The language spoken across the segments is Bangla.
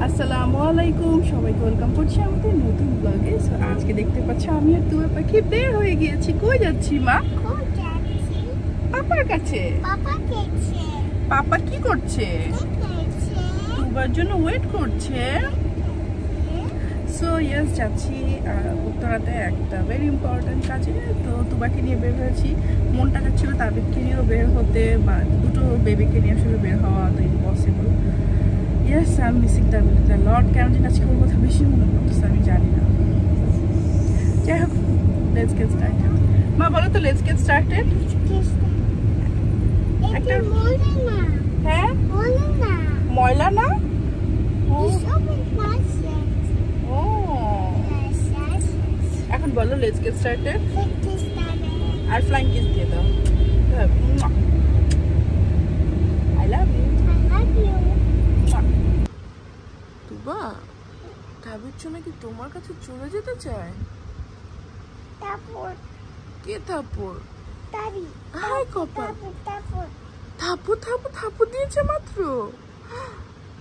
আসসালামু আলাইকুম, সবাইকে ওয়েলকাম করছি আমাদের নতুন ব্লগে। সো আজকে দেখতে পাচ্ছ আমি আর তুয়া পাখি বের হয়ে গিয়েছি। কই যাচ্ছি মা? পাপার কাছে। পাপা কি করছে? তুবার জন্য ওয়েট করছে। সো ইয়েস, যাচ্ছি উত্তরাতে একটা ভেরি ইম্পর্টেন্ট কাজে। তো তুবাকে নিয়ে বের হয়েছি। মনটা চাচ্ছিল তাবিদকে নিয়েও বের হতে, বা দুটো বেবিকে নিয়ে আসলে বের হওয়া তো impossible. Yes, I'm missing them a lot. কেন জানি আজকে ওর কথা বেশি মনে করতেছে, আমি জানি না। যাই হোক, let's get started. মা বলো তো, let's get started. একটা হ্যাঁ ময়লা না? এখন বলো let's get started. Are flying kiss দিয়ে দাও। I love you. তুবা, তাবিদ নাকি তোমার কাছে চলে যেতে চায়? কে থাপ্পড়? হাই কপাল। থাপ্পড় দিয়েছে মাত্র।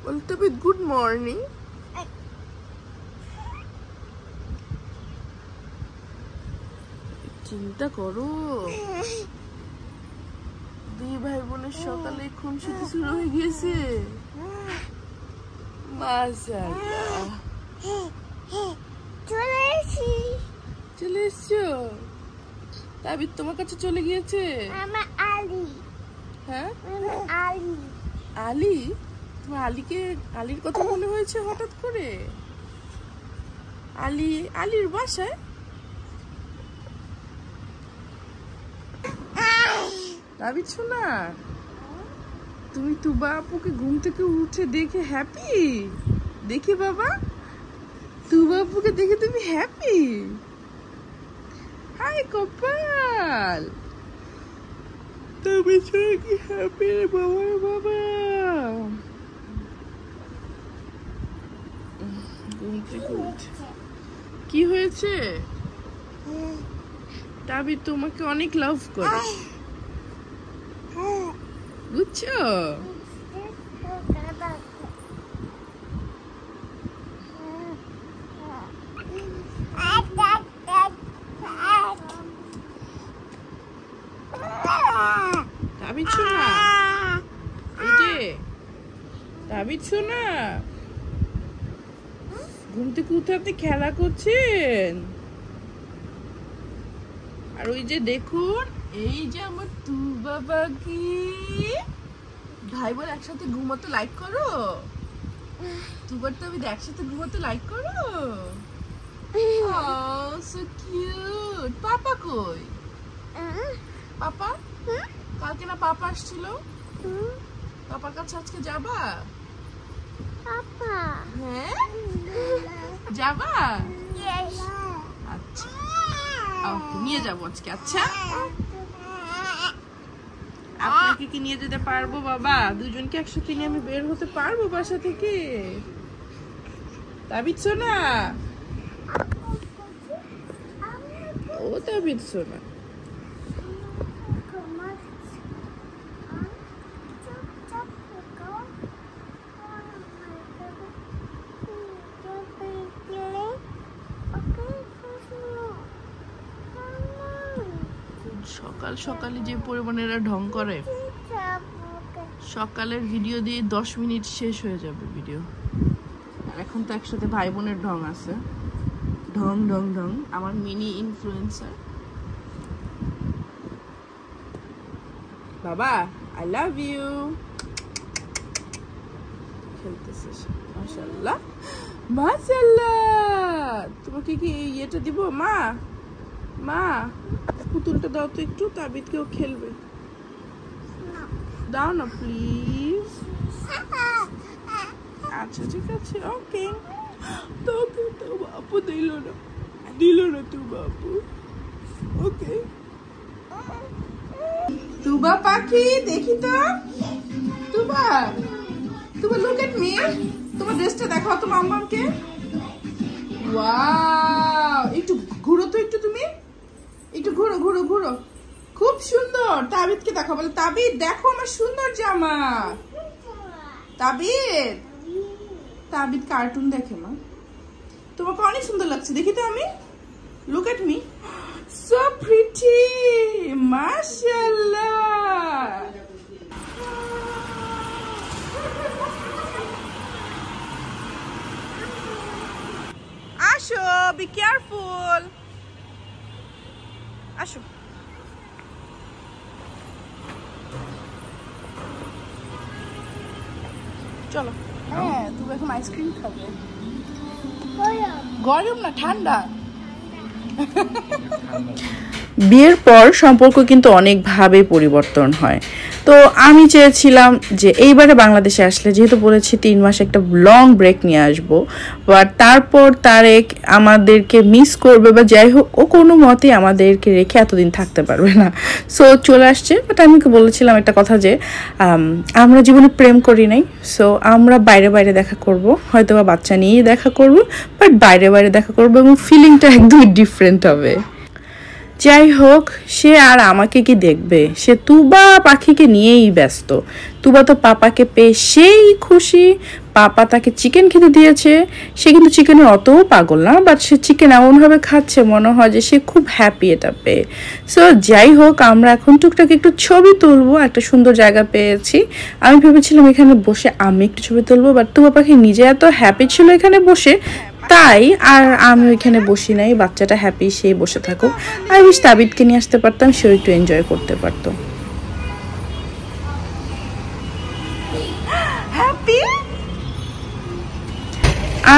বল তাবিদ গুড মর্নিং। চিন্তা করো, দুই ভাই বোনের সকালে খুনসুটি শুরু হয়ে গিয়েছে। মাশাআল্লাহ, চলে এসছো? তাবিদ তোমার কাছে চলে গিয়েছে? হ্যাঁ আলী। তোমার আলীর কথা মনে হয়েছে হঠাৎ করে? আলীর বাসায়? তাবিদ শোনা, তুমি তুবা আপুকে ঘুম থেকে উঠে দেখে হ্যাপি? দেখি বাবা, তুবা আপুকে দেখে তুমি হ্যাপি? হাই কপাল, তুমি কি হ্যাপি রে বাবা? বাবা ঘুম থেকে উঠে কি হয়েছে? তাবিদ তোমাকে অনেক লাভ করে, বুঝছো? তাবিদ শোনা, এই যে তাবিদ শোনা, ঘুম থেকে উঠে আপনি খেলা করছেন। আর ওই যে দেখুন, এই যে আমার তুবা পাখি। ভাই বোন একসাথে ঘুমাতে লাইক করো? তুবার তো আমি একসাথে ঘুমাতে লাইক করো? Oh, so cute. পাপা কই? পাপা? কালকে না পাপা আসছিল? পাপার কাছে আজকে যাবা? হ্যাঁ যাবা? আচ্ছা ওকে, নিয়ে যাবো আজকে। আচ্ছা, আপনাকে কি নিয়ে যেতে পারবো বাবা? দুজনকে একসাথে নিয়ে আমি বের হতে পারবো বাসা থেকে? তাবিদ সোনা, ও তাবিদ সোনা, সকাল সকালে যে পরিমাণেরা ঢং করে, সকালের ভিডিও দিয়ে 10 মিনিট শেষ হয়ে যাবে ভিডিও। আর এখন তো একসাথে ভাই বোনের ঢং আছে, ঢং ঢং ঢং। আমার মিনি ইনফ্লুয়েন্সার বাবা, আই লাভ ইউ। খেলতেছে মাশাআল্লাহ মাশাআল্লাহ। তোমাকে কি ইয়েটা দিব? মা পুতুলটা দাও তো একটু, তাবিদকেও খেলবে। দাও না প্লিজ। আচ্ছা ঠিক আছে, ওকে। তোকে তো বাপু দিল না তো বাপু। ওকে তুবা পাখি, দেখি তো তুবা লুক এট মি। তোমার ড্রেসটা দেখাও তো মাম্মাকে। ওয়াও, একটু ঘুরো তো, একটু তুমি একটু ঘুরো। খুব সুন্দর। তাবিদকে দেখাও, বলে তাবিদ দেখো আমার সুন্দর জামা। তাবিদ তাবিদ কার্টুন দেখে মা। তোমাকে অনেক সুন্দর লাগছে, দেখি তো আমি। Look at me, so pretty, মাশাআল্লাহ। আসো, বি কেয়ারফুল। আসো। চলো। হ্যাঁ, তুমি এখন আইসক্রিম খাবে। গরম না ঠান্ডা? বিয়ের পর সম্পর্ক কিন্তু অনেকভাবে পরিবর্তন হয়। তো আমি চেয়েছিলাম যে এইবারে বাংলাদেশে আসলে, যেহেতু বলেছি 3 মাস একটা লং ব্রেক নিয়ে আসবো, বাট তারপর তারেক আমাদেরকে মিস করবে বা যাই হোক, ও কোনো মতে আমাদেরকে রেখে এতদিন থাকতে পারবে না। সো চলে আসছে। বাট আমি বলেছিলাম একটা কথা যে আমরা জীবনে প্রেম করি নাই, সো আমরা বাইরে বাইরে দেখা করব, হয়তো বা বাচ্চা নিয়েই দেখা করব, বাট বাইরে বাইরে দেখা করব এবং ফিলিংটা একদমই ডিফারেন্ট হবে। যাই হোক, সে আর আমাকে কি দেখবে, সে তুবা পাখিকে নিয়েই ব্যস্ত। তুবা তো পাপাকে পেয়ে সেই খুশি, পাপা তাকে চিকেন খেতে দিয়েছে। সে কিন্তু চিকেনের অতও পাগল না, বাট সে চিকেন এমনভাবে খাচ্ছে মনে হয় যে সে খুব হ্যাপি এটা পেয়ে। সো যাই হোক, আমরা এখন টুকটাক একটু ছবি তুলবো, একটা সুন্দর জায়গা পেয়েছি। আমি ভেবেছিলাম এখানে বসে আমি একটু ছবি তুলবো, বাট তুবা পাখি নিজে এত হ্যাপি ছিল এখানে বসে, তাই আর আমি ওইখানে বসি নাই। বাচ্চাটা হ্যাপি, সেই বসে থাকুক। আই উইশ তাবিদকে নিয়ে আসতে পারতাম, সেও একটু এনজয় করতে পারতো।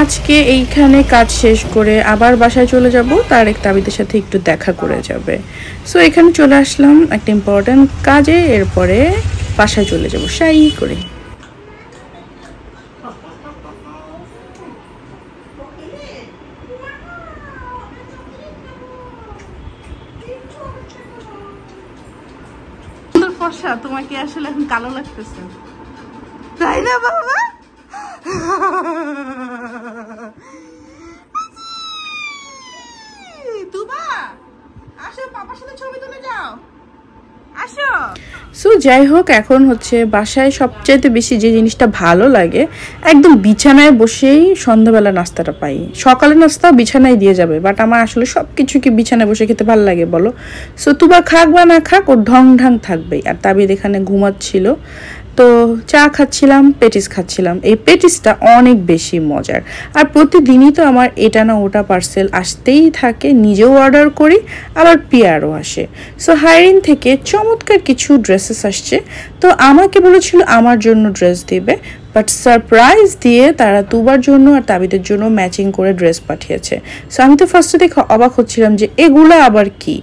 আজকে এইখানে কাজ শেষ করে আবার বাসায় চলে যাব, তারেক তাবিদের সাথে একটু দেখা করে যাবে। সো এখানে চলে আসলাম একটা ইম্পর্টেন্ট কাজে, এরপরে বাসায় চলে যাব শাই করে। তোমাকে আসলে এখন কালো লাগতেছে, তাই না বাবা? তুবা আসো, পাপার সাথে ছবি তুলে যাও, আসো। সো যাই হোক, এখন হচ্ছে বাসায় সবচাইতে বেশি যে জিনিসটা ভালো লাগে, একদম বিছানায় বসেই সন্ধ্যাবেলা নাস্তাটা পাই। সকালে নাস্তা বিছানায় দিয়ে যাবে, বাট আমার আসলে সব কিছু কি বিছানায় বসে খেতে ভালো লাগে বলো? সো তুবা খাক বা না খাক, ওর ঢং ঢং থাকবেই। আর তাবিদ এখানে ঘুমাচ্ছিল, তো চা খাচ্ছিলাম, পেটিস খাচ্ছিলাম। এই পেটিসটা অনেক বেশি মজার, আর প্রতিদিনই তো আমার এটা না ওটা পার্সেল আসতেই থাকে। নিজেও অর্ডার করি, আবার পিয়ারও আসে। সো হাইরিন থেকে চমৎকার কিছু ড্রেসেস আসছে, তো আমাকে বলেছিল আমার জন্য ড্রেস দিবে, বাট সারপ্রাইজ দিয়ে তারা তুবার জন্য আর তাবিদের জন্য ম্যাচিং করে ড্রেস পাঠিয়েছে। সো আমি তো ফার্স্টে দেখে অবাক হচ্ছিলাম যে এগুলো আবার কি।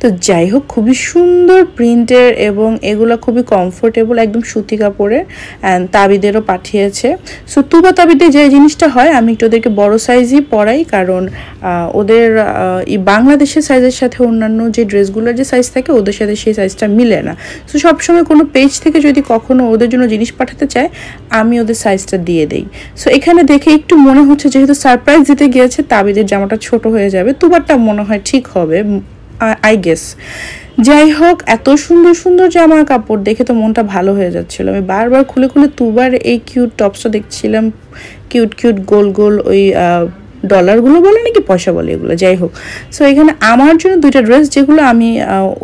তো যাই হোক, খুবই সুন্দর প্রিন্টের এবং এগুলো খুবই কমফোর্টেবল, একদম সুতি কাপড়ের। অ্যান্ড তাবিদেরও পাঠিয়েছে। সো তুবা তাবিদের যে জিনিসটা হয়, আমি একটু ওদেরকে বড় সাইজই পরাই, কারণ ওদের এই বাংলাদেশের সাইজের সাথে অন্যান্য যে ড্রেসগুলোর যে সাইজ থাকে ওদের সাথে সেই সাইজটা মিলে না। সো সবসময় কোনো পেজ থেকে যদি কখনো ওদের জন্য জিনিস পাঠাতে চায়, আমি ওদের সাইজটা দিয়ে দেই। সো এখানে দেখে একটু মনে হচ্ছে যেহেতু সারপ্রাইজ দিতে গিয়েছে, তাবিদের জামাটা ছোট হয়ে যাবে, তুবারটা মনে হয় ঠিক হবে আই গেস। যাই হোক, এত সুন্দর সুন্দর জামা কাপড় দেখে তো মনটা ভালো হয়ে যাচ্ছিল। আমি বারবার খুলে খুলে তুবার এই কিউট টপসটা দেখছিলাম, কিউট কিউট গোল গোল ওই ডলারগুলো বলে নাকি পয়সা বলে এগুলো, যাই হোক। সো এখানে আমার জন্য 2টা ড্রেস, যেগুলো আমি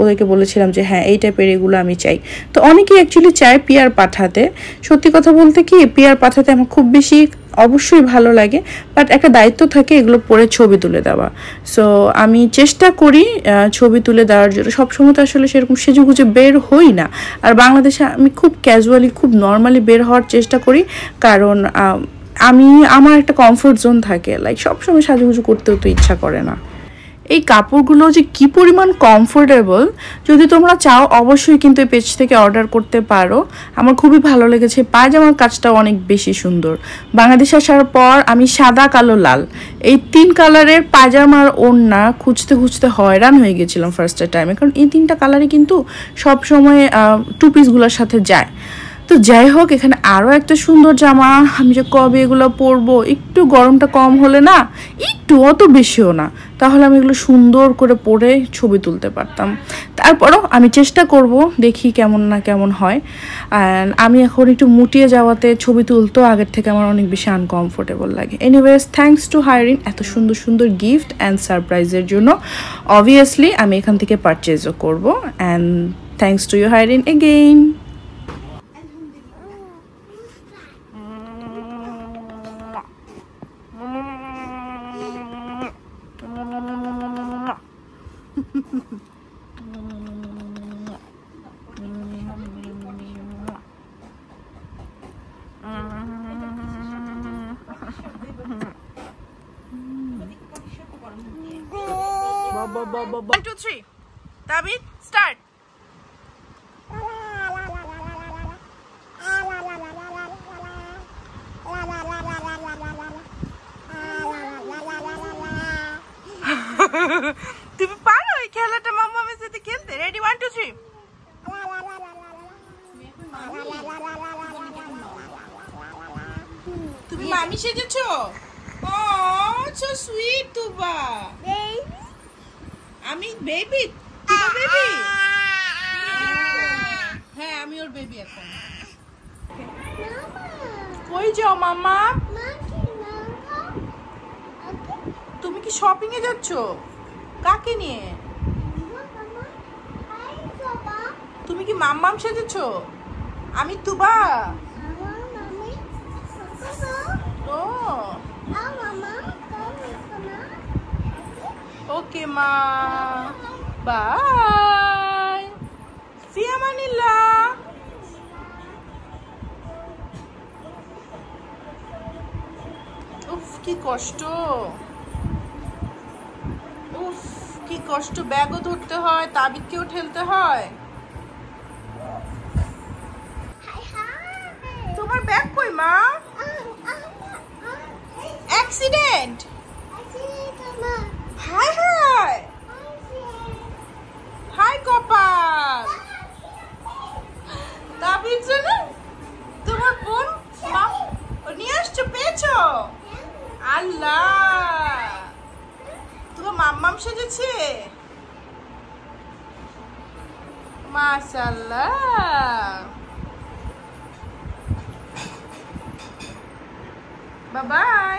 ওদেরকে বলেছিলাম যে হ্যাঁ এই টাইপের এগুলো আমি চাই। তো অনেকেই অ্যাকচুয়ালি চায় পিয়ার পাঠাতে। সত্যি কথা বলতে কি, পিয়ার পাঠাতে আমার খুব বেশি অবশ্যই ভালো লাগে, বাট একটা দায়িত্ব থাকে এগুলো পরে ছবি তুলে দেওয়া। সো আমি চেষ্টা করি ছবি তুলে দেওয়ার জন্য। সবসময় তো আসলে সেরকম সেজেগুজে বের হই না, আর বাংলাদেশে আমি খুব ক্যাজুয়ালি খুব নর্মালি বের হওয়ার চেষ্টা করি, কারণ আমার একটা কমফোর্ট জোন থাকে, লাইক সবসময় সাজুগুজু করতেও তো ইচ্ছা করে না। এই কাপড়গুলো যে কি পরিমাণ কমফোর্টেবল, যদি তোমরা চাও অবশ্যই কিন্তু এই পেজ থেকে অর্ডার করতে পারো। আমার খুবই ভালো লেগেছে, পায়জামার কাজটাও অনেক বেশি সুন্দর। বাংলাদেশে আসার পর আমি সাদা, কালো, লাল এই 3 কালারের পায়জামার ওড়না খুঁজতে খুঁজতে হয়রান হয়ে গেছিলাম ফার্স্টের টাইমে, কারণ এই 3টা কালারই কিন্তু সবসময় 2 পিসগুলোর সাথে যায়। তো তো যাই হোক, এখানে আরও একটা সুন্দর জামা, আমি যে কবে এগুলো পরবো, একটু গরমটা কম হলে না, একটু অত বেশিও না, তাহলে আমি এগুলো সুন্দর করে পরে ছবি তুলতে পারতাম। তারপরও আমি চেষ্টা করব, দেখি কেমন না কেমন হয়। অ্যান্ড আমি এখন একটু মুটিয়ে যাওয়াতে ছবি তুলতেও আগের থেকে আমার অনেক বেশি আনকমফোর্টেবল লাগে। এনিওয়েজ, থ্যাঙ্কস টু হাইরিন এত সুন্দর সুন্দর গিফট অ্যান্ড সারপ্রাইজের জন্য। অবভিয়াসলি আমি এখান থেকে পারচেজও করব। অ্যান্ড থ্যাঙ্কস টু ইউ হাইরিন again. One, two, three. David, start. তুমি পারো এই খেলাটা মাম্মামের সাথে খেলতে? রেডি, 1 2 3। তুমি মামি সেজেছো? ও সো সুইট তুবা। আমি বেবি? তুবা বেবি? হ্যাঁ, আমি ওর বেবি এখন। কই যাও মাম্মা? তুমি কি শপিং এ যাচ্ছ? কাকে নিয়ে? তুমি কি মাম্মাম সেজেছো? আমি তুবা। ও ওকে মা, বাই, ফি আমানিল্লাহ। উফ কি কষ্ট, উফ কি কষ্ট, ব্যাগও ধরতে হয়, তাবিদকেও ঠেলতে হয়। তোমার ব্যাগ কই মা? অ্যাক্সিডেন্ট? হাই হাই হাই কপাল। তাবিদ জন্য তোমার বোন নিয়ে আসছো, পেয়েছো? আল্লাহ, তোমার মাম্মাম সেজেছে, মাশাআল্লাহ। Bye bye.